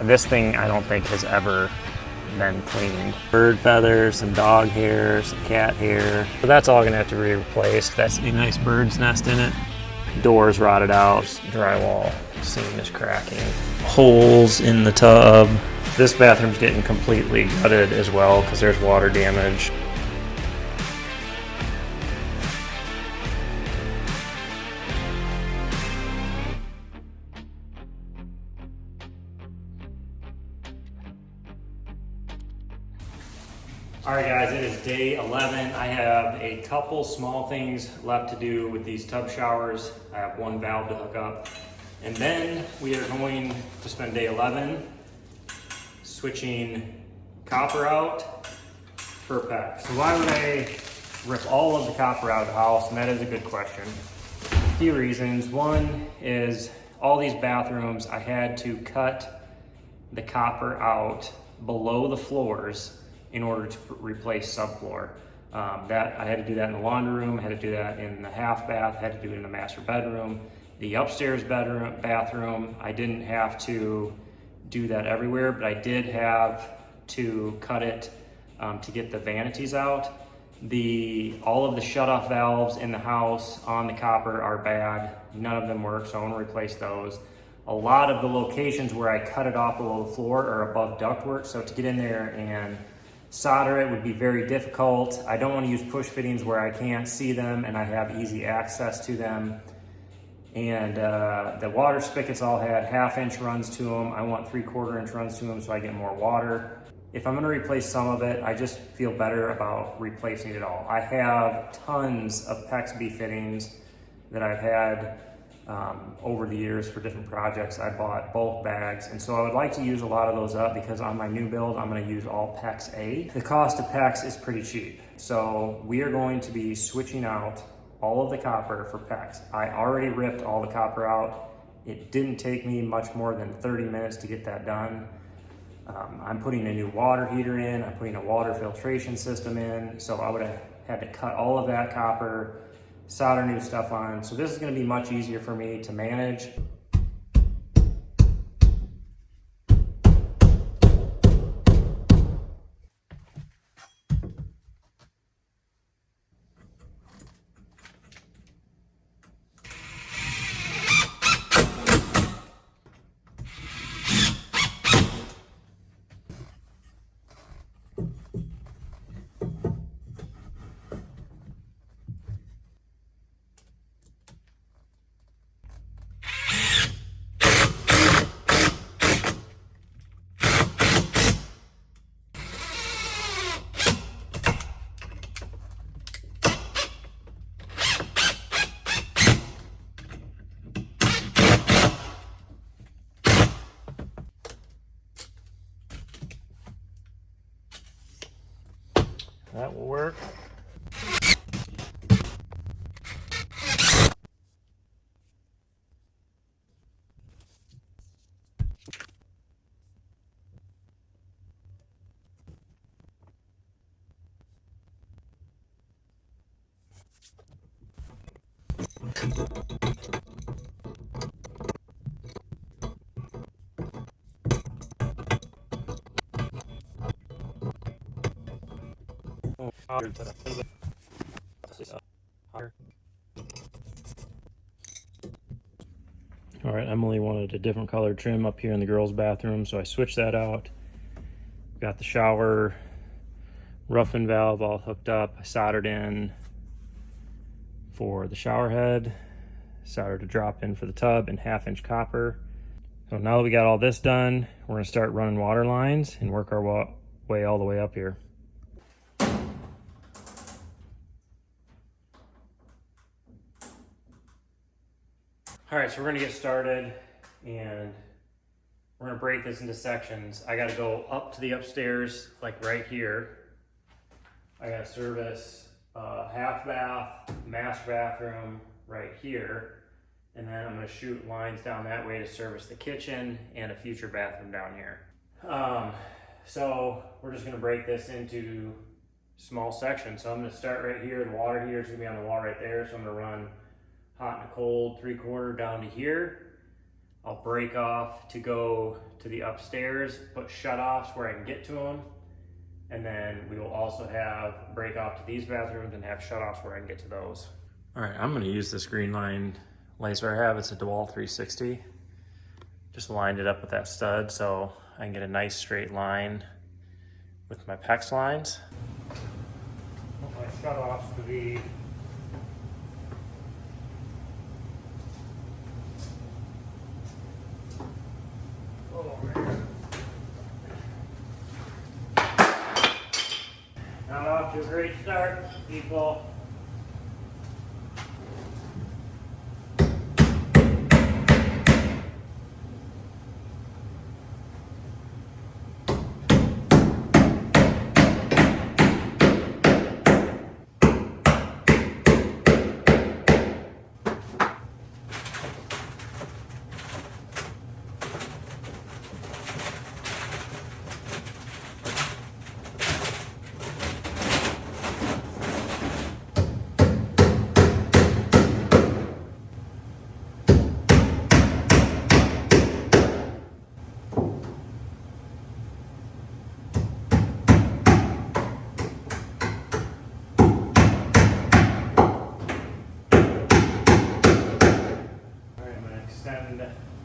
This thing I don't think has ever been cleaned. Bird feathers, some dog hair, some cat hair. So that's all gonna have to be replaced. That's a nice bird's nest in it. Doors rotted out, drywall seam is cracking. Holes in the tub. This bathroom's getting completely gutted as well because there's water damage. All right guys, it is day 11. I have a couple small things left to do with these tub showers. I have one valve to hook up. And then we are going to spend day 11 switching copper out for PEX. So why would I rip all of the copper out of the house? And that is a good question. A few reasons. One is all these bathrooms, I had to cut the copper out below the floors in order to replace subfloor. That I had to do that in the laundry room, had to do that in the half bath, had to do it in the master bedroom. The upstairs bathroom, I didn't have to do that everywhere, but I did have to cut it to get the vanities out. All of the shutoff valves in the house on the copper are bad. None of them work, so I want to replace those. A lot of the locations where I cut it off below the floor are above ductwork, so to get in there and solder it would be very difficult. I don't want to use push fittings where I can't see them and I have easy access to them. And the water spigots all had 1/2 inch runs to them. I want 3/4 inch runs to them so I get more water. If I'm going to replace some of it, I just feel better about replacing it all. I have tons of PEX B fittings that I've had over the years for different projects. I bought bulk bags, and so I would like to use a lot of those up because on my new build, I'm going to use all PEX A. The cost of PEX is pretty cheap. So we are going to be switching out all of the copper for PEX. I already ripped all the copper out. It didn't take me much more than 30 minutes to get that done. I'm putting a new water heater in, I'm putting a water filtration system in, so I would have had to cut all of that copper, solder new stuff on. So this is going to be much easier for me to manage. That will work. All right, Emily wanted a different color trim up here in the girls' bathroom, so I switched that out. Got the shower rough-in valve all hooked up. I soldered in for the shower head, soldered a drop in for the tub, and 1/2 inch copper. So now that we got all this done, we're gonna start running water lines and work our way all the way up here. All right, so we're gonna get started and we're gonna break this into sections. I gotta go up to the upstairs, like right here. I gotta service half bath, master bathroom right here. And then I'm gonna shoot lines down that way to service the kitchen and a future bathroom down here. So we're just gonna break this into small sections. So I'm gonna start right here. The water heater is gonna be on the wall right there. So I'm gonna run hot and cold 3/4 down to here. I'll break off to go to the upstairs, put shut-offs where I can get to them. And then we will also have break off to these bathrooms and have shut-offs where I can get to those. All right, I'm gonna use this green line laser I have. It's a DeWalt 360. Just lined it up with that stud so I can get a nice straight line with my PEX lines. Put my shut-offs to be not off to a great start, people.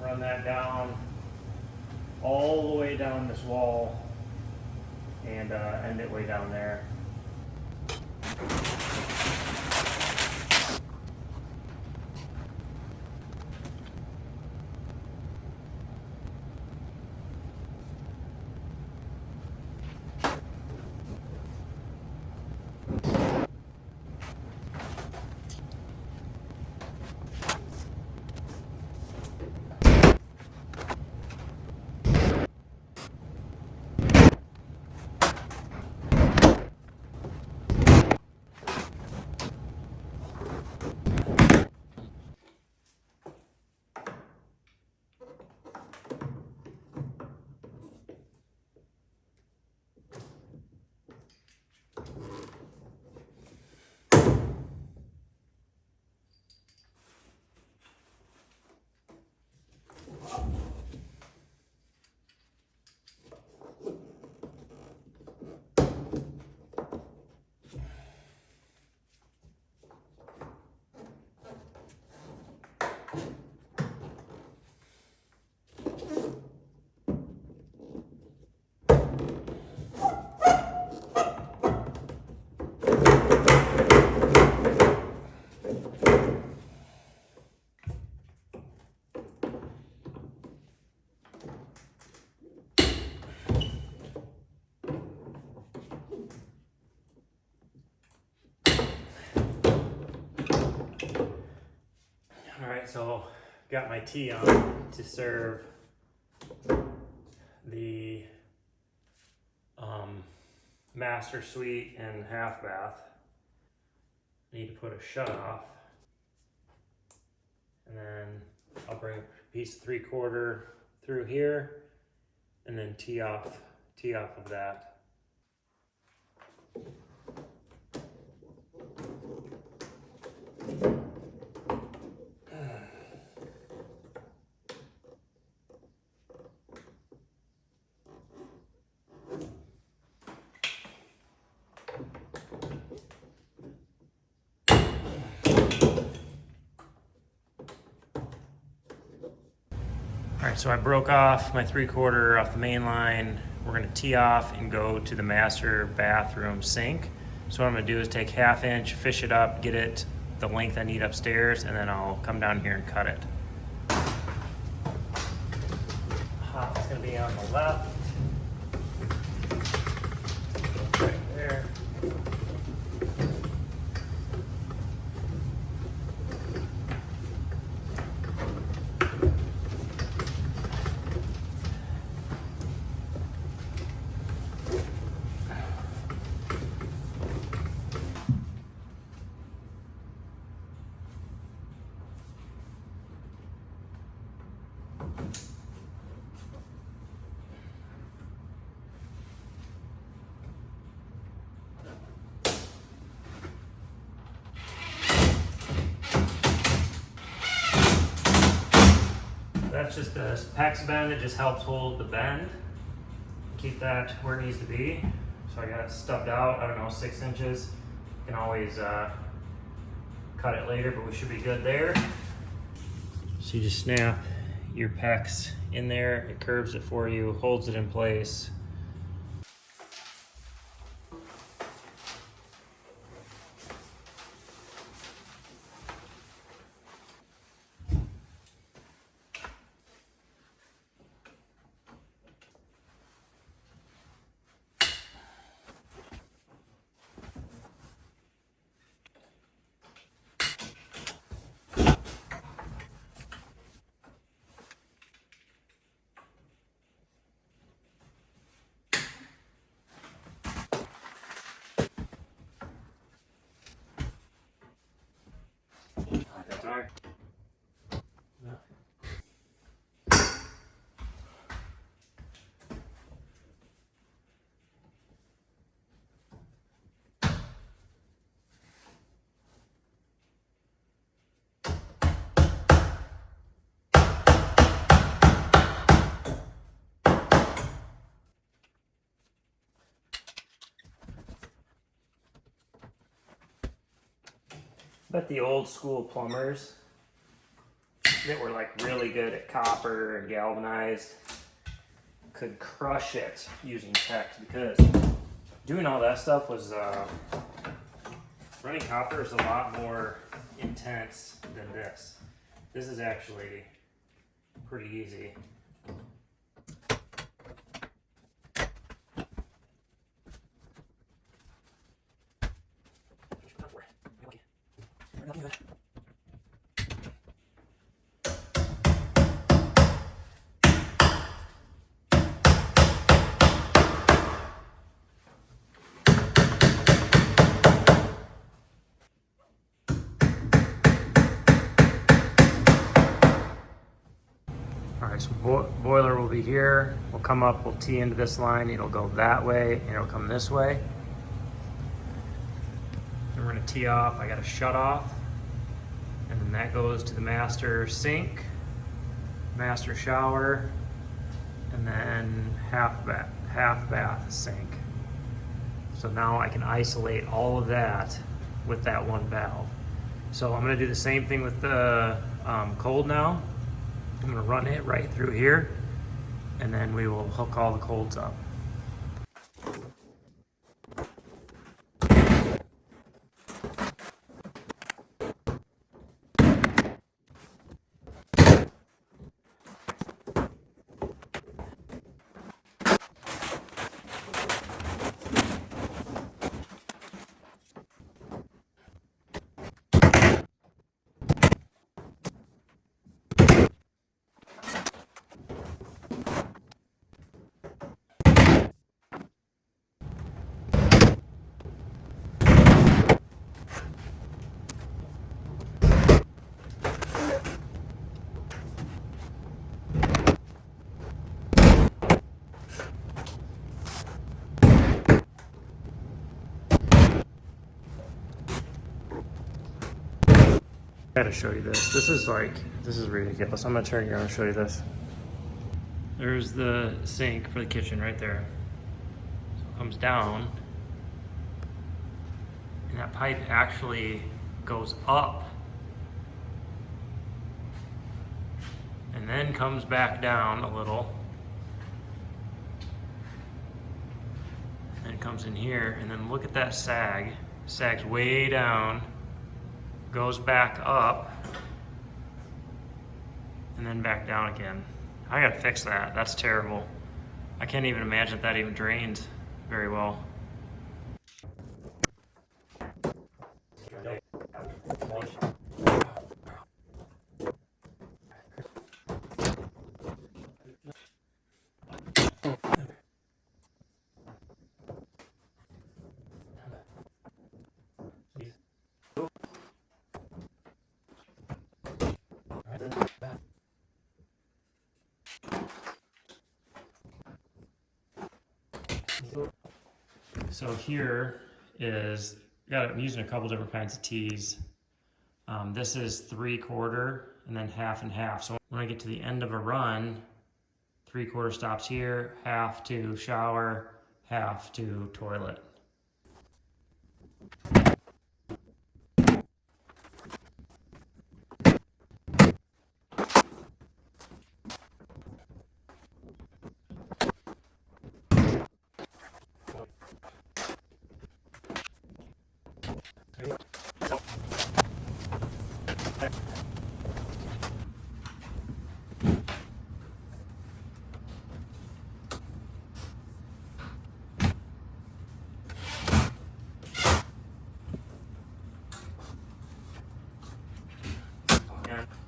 Run that down all the way down this wall and end it way down there. So got my T on to serve the master suite and half bath. Need to put a shut off, and then I'll bring a piece of 3/4 through here and then tee off of that. All right, so I broke off my 3/4 off the main line. We're gonna tee off and go to the master bathroom sink. So what I'm gonna do is take 1/2 inch, fish it up, get it the length I need upstairs, and then I'll come down here and cut it. Hop's gonna be on the left. Right there. That's just the PEX bend. It just helps hold the bend, keep that where it needs to be. So I got it stubbed out, I don't know, 6 inches. You can always cut it later, but we should be good there. So you just snap your PEX in there, it curves it for you, holds it in place. That's all right. Bet the old school plumbers that were like really good at copper and galvanized could crush it using PEX, because doing all that stuff was running copper is a lot more intense than this. This is actually pretty easy. Alright, so boiler will be here. We'll come up, we'll tee into this line. It'll go that way, and it'll come this way. And we're going to tee off. I got a shut off. And then that goes to the master sink, master shower, and then half bath sink. So now I can isolate all of that with that one valve. So I'm going to do the same thing with the cold now. I'm going to run it right through here, and then we will hook all the colds up. I gotta show you this. This is ridiculous. I'm gonna turn you around and show you this. There's the sink for the kitchen right there. So it comes down, and that pipe actually goes up and then comes back down a little. And it comes in here, and then look at that sag. Sags way down, goes back up, and then back down again. I gotta fix that. That's terrible. I can't even imagine that even drains very well. So here is, I'm using a couple different kinds of tees. This is 3/4, and then half and half. So when I get to the end of a run, 3/4 stops here, half to shower, half to toilet.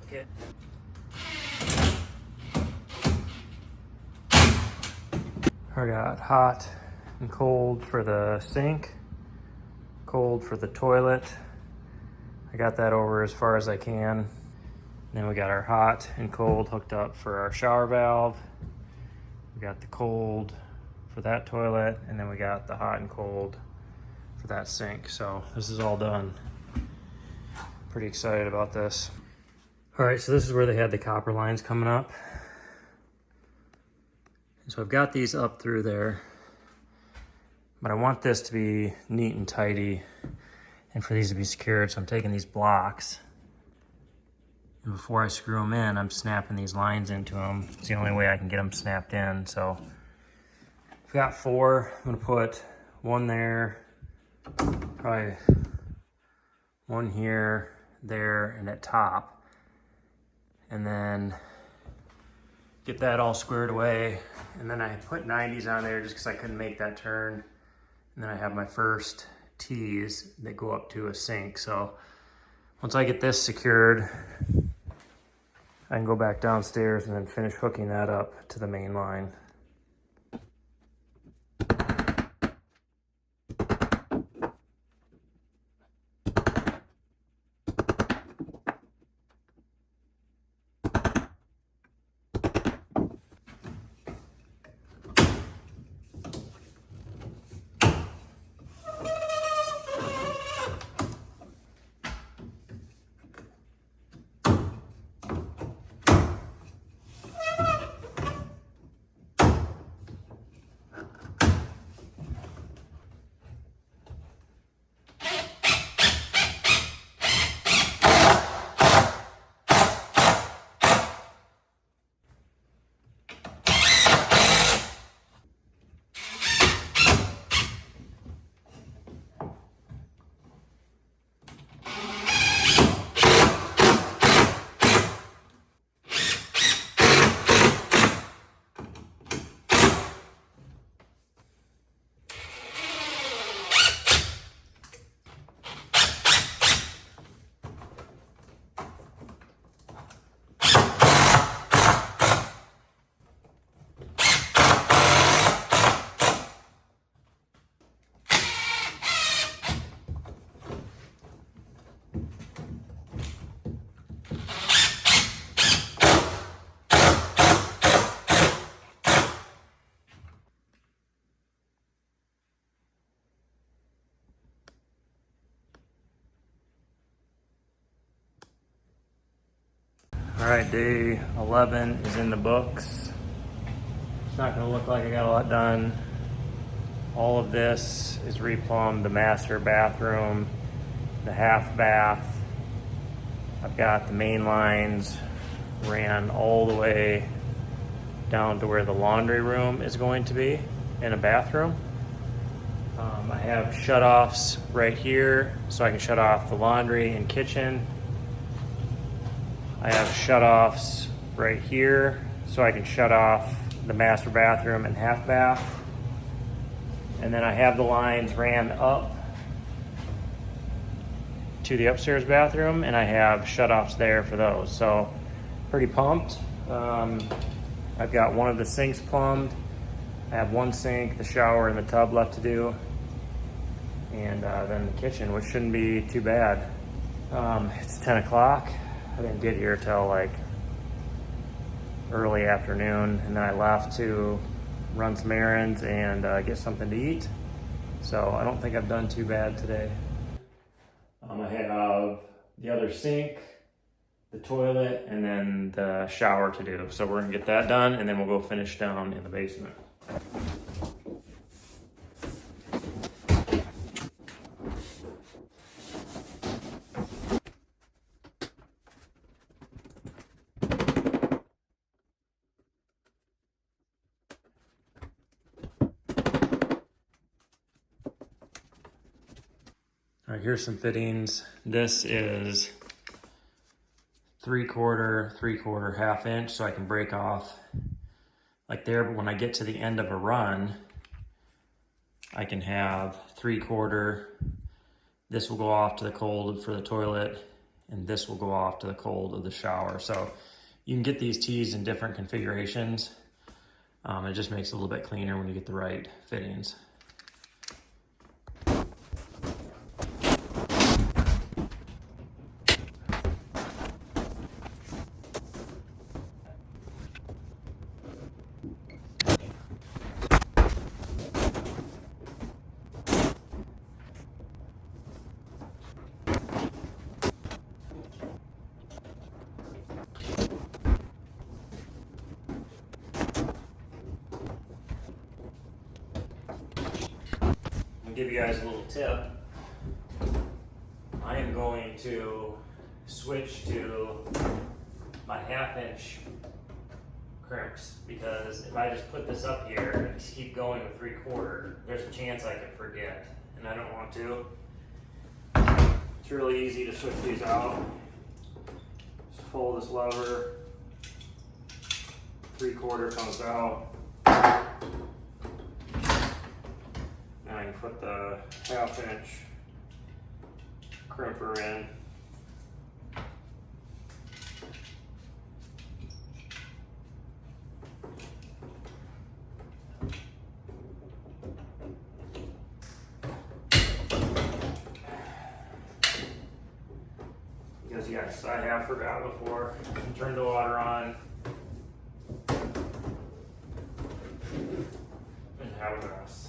Okay. I got hot and cold for the sink, cold for the toilet. I got that over as far as I can. Then we got our hot and cold hooked up for our shower valve. We got the cold for that toilet, and then we got the hot and cold for that sink. So this is all done. Pretty excited about this. All right, so this is where they had the copper lines coming up. So I've got these up through there, but I want this to be neat and tidy and for these to be secured. So I'm taking these blocks, and before I screw them in, I'm snapping these lines into them. It's the only way I can get them snapped in. So I've got 4. I'm gonna put one there, probably one here, there, and at top. And then get that all squared away. And then I put 90s on there just because I couldn't make that turn. And then I have my first T's that go up to a sink. So once I get this secured, I can go back downstairs and then finish hooking that up to the main line. All right, day 11 is in the books. It's not gonna look like I got a lot done. All of this is replumbed, the master bathroom, the half bath. I've got the main lines ran all the way down to where the laundry room is going to be in a bathroom. I have shut-offs right here so I can shut off the laundry and kitchen. I have shut-offs right here so I can shut off the master bathroom and half bath. And then I have the lines ran up to the upstairs bathroom, and I have shut-offs there for those. So pretty pumped. I've got one of the sinks plumbed. I have one sink, the shower, and the tub left to do. And then the kitchen, which shouldn't be too bad. It's 10 o'clock. I didn't get here till like early afternoon, and then I left to run some errands and get something to eat. So I don't think I've done too bad today. I have the other sink the toilet, and then the shower to do. So we're gonna get that done, and then we'll go finish down in the basement. All right, here's some fittings. This is 3/4, 3/4, 1/2 inch, so I can break off like there, but when I get to the end of a run, I can have 3/4. This will go off to the cold for the toilet, and this will go off to the cold of the shower. So you can get these tees in different configurations. It just makes it a little bit cleaner when you get the right fittings. Give you guys a little tip. I am going to switch to my 1/2 inch crimps, because if I just put this up here and just keep going with 3/4, there's a chance I could forget, and I don't want to. It's really easy to switch these out. Just pull this lever, 3/4 comes out. I can put the 1/2 inch crimper in. Because yes, I have forgot before. Turn the water on and have a mess.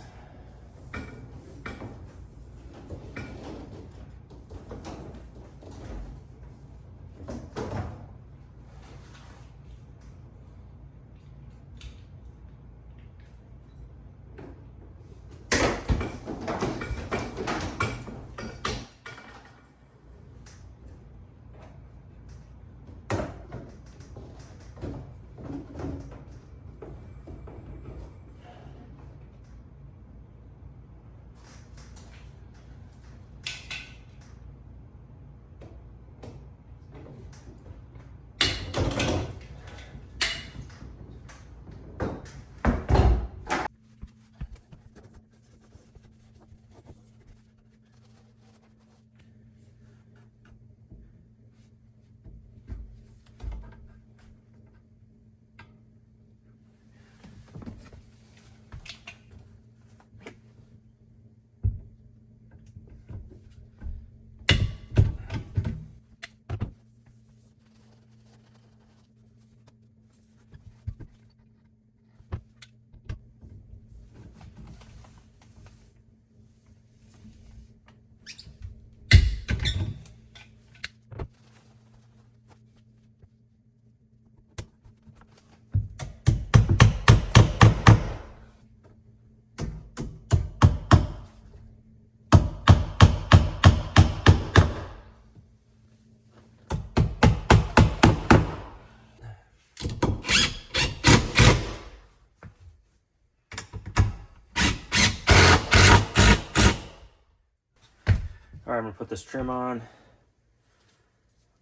All right, I'm gonna put this trim on,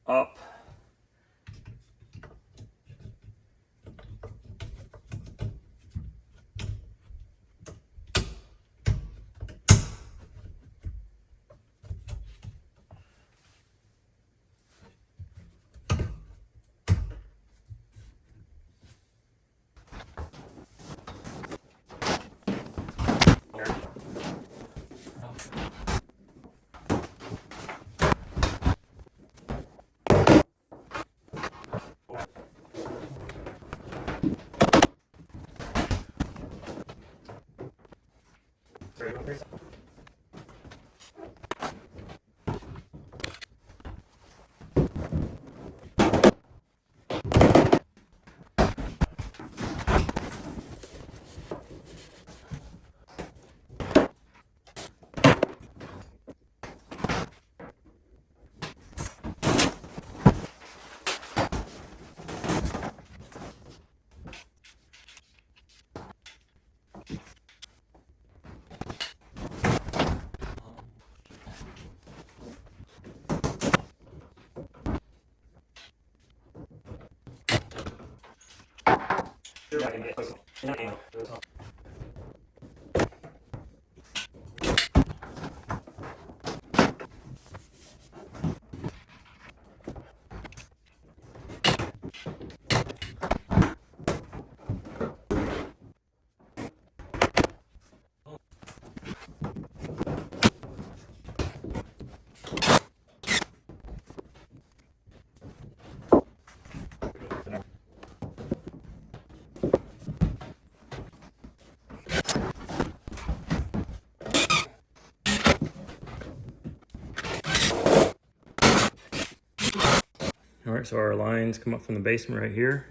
up. All right, so our lines come up from the basement right here.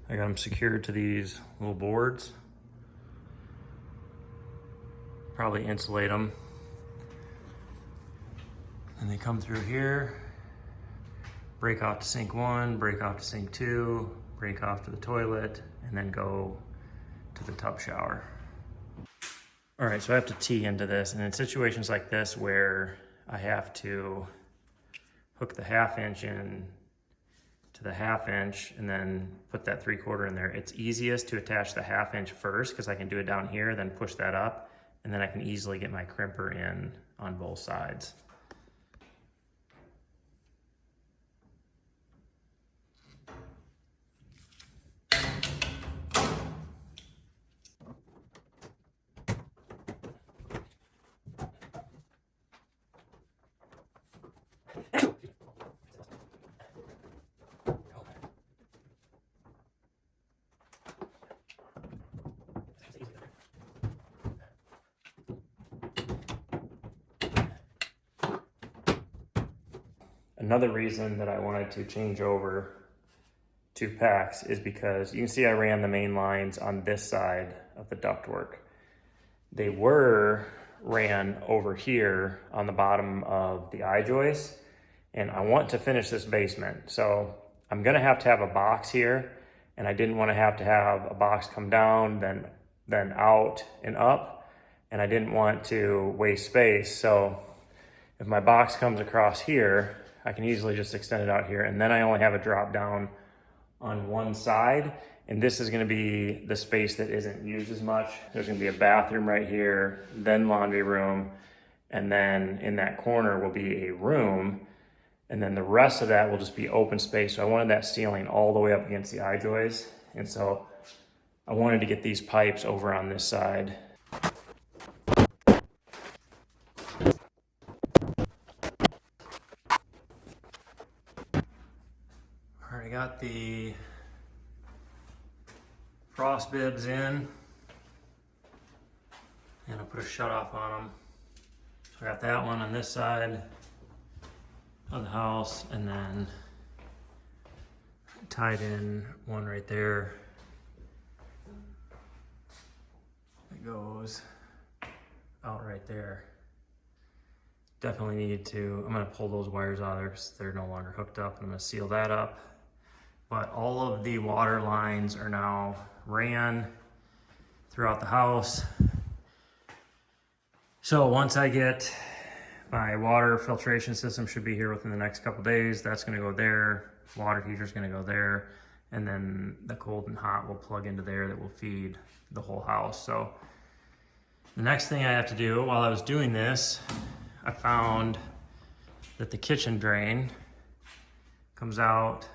I got them secured to these little boards. Probably insulate them. And they come through here, break off to sink 1, break off to sink 2, break off to the toilet, and then go to the tub shower. All right, so I have to tee into this, and in situations like this where I have to hook the 1/2 inch in to the 1/2 inch and then put that 3/4 in there, it's easiest to attach the 1/2 inch first because I can do it down here, then push that up, and then I can easily get my crimper in on both sides. Another reason that I wanted to change over to PAX is because you can see I ran the main lines on this side of the ductwork. They were ran over here on the bottom of the I-joist, and I want to finish this basement. So I'm gonna have to have a box here, and I didn't want to have a box come down, then out and up, and I didn't want to waste space. So if my box comes across here, I can easily just extend it out here, and then I only have a drop down on one side, and this is gonna be the space that isn't used as much. There's gonna be a bathroom right here, then laundry room, and then in that corner will be a room, and then the rest of that will just be open space. So I wanted that ceiling all the way up against the I-joist, and so I wanted to get these pipes over on this side. I got the frost bibs in, and I put a shut off on them. So I got that one on this side of the house, and then tied in one right there. It goes out right there. Definitely need to, I'm gonna pull those wires out of there because they're no longer hooked up, and I'm gonna seal that up. But all of the water lines are now ran throughout the house. So once I get my water filtration system, should be here within the next couple days, that's gonna go there. Water heater's gonna go there. And then the cold and hot will plug into there that will feed the whole house. So the next thing I have to do while I was doing this, I found that the kitchen drain comes out,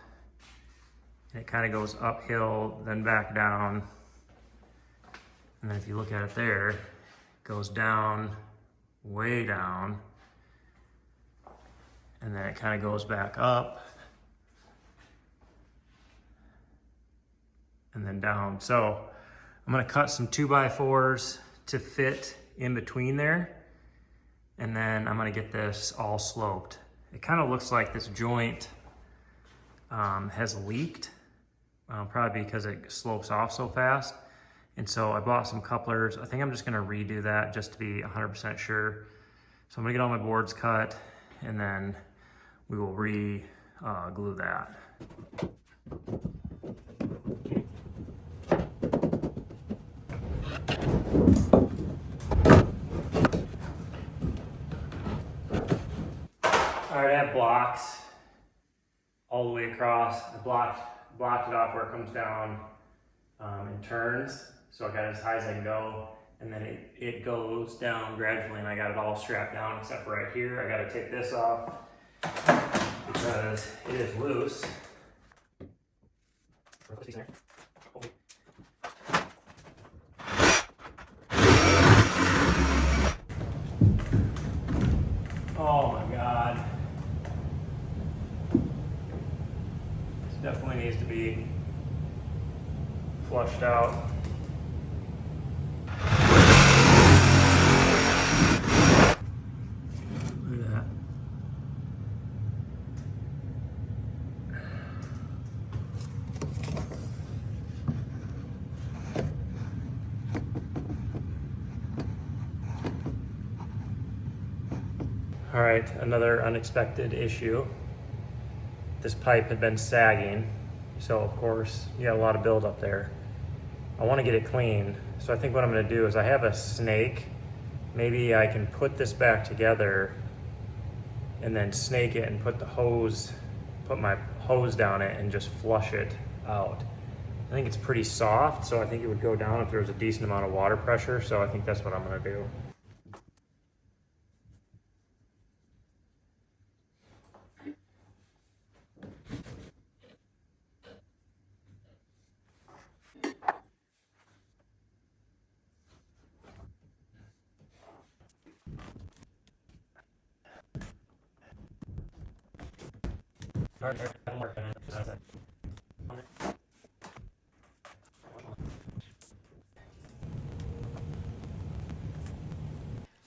and it kind of goes uphill, then back down. And then if you look at it there, it goes down, way down. And then it kind of goes back up. And then down. So I'm gonna cut some 2x4s to fit in between there. And then I'm gonna get this all sloped. It kind of looks like this joint has leaked. Probably because it slopes off so fast. And so I bought some couplers. I think I'm just gonna redo that just to be 100% sure. So I'm gonna get all my boards cut, and then we will glue that. All right, I have blocks all the way across. I blocked it off where it comes down in turns. So I got it as high as I can go, and then it goes down gradually, and I got it all strapped down except for right here. I got to take this off because it is loose. Oh my God. This definitely needs to be flushed out. Look at that. All right, another unexpected issue. This pipe had been sagging, so of course you got a lot of buildup there. I want to get it clean, so I think what I'm going to do is I have a snake. Maybe I can put this back together and then snake it and put my hose down it and just flush it out. I think it's pretty soft, so I think it would go down if there was a decent amount of water pressure, so I think that's what I'm going to do.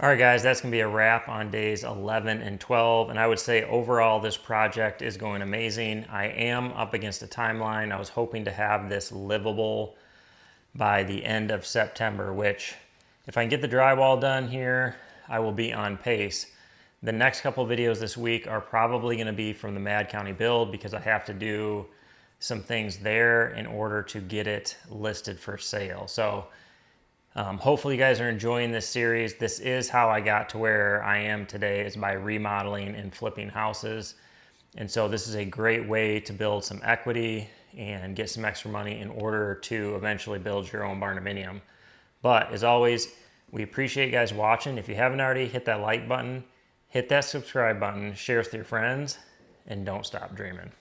All right, guys, that's going to be a wrap on days 11 and 12. And I would say overall, this project is going amazing. I am up against a timeline. I was hoping to have this livable by the end of September, which if I can get the drywall done here, I will be on pace. The next couple of videos this week are probably going to be from the Mad County build because I have to do some things there in order to get it listed for sale. So hopefully you guys are enjoying this series. This is how I got to where I am today, is by remodeling and flipping houses. And so this is a great way to build some equity and get some extra money in order to eventually build your own Barndominium. But as always, we appreciate you guys watching. If you haven't already, hit that like button, hit that subscribe button, share with your friends, and don't stop dreaming.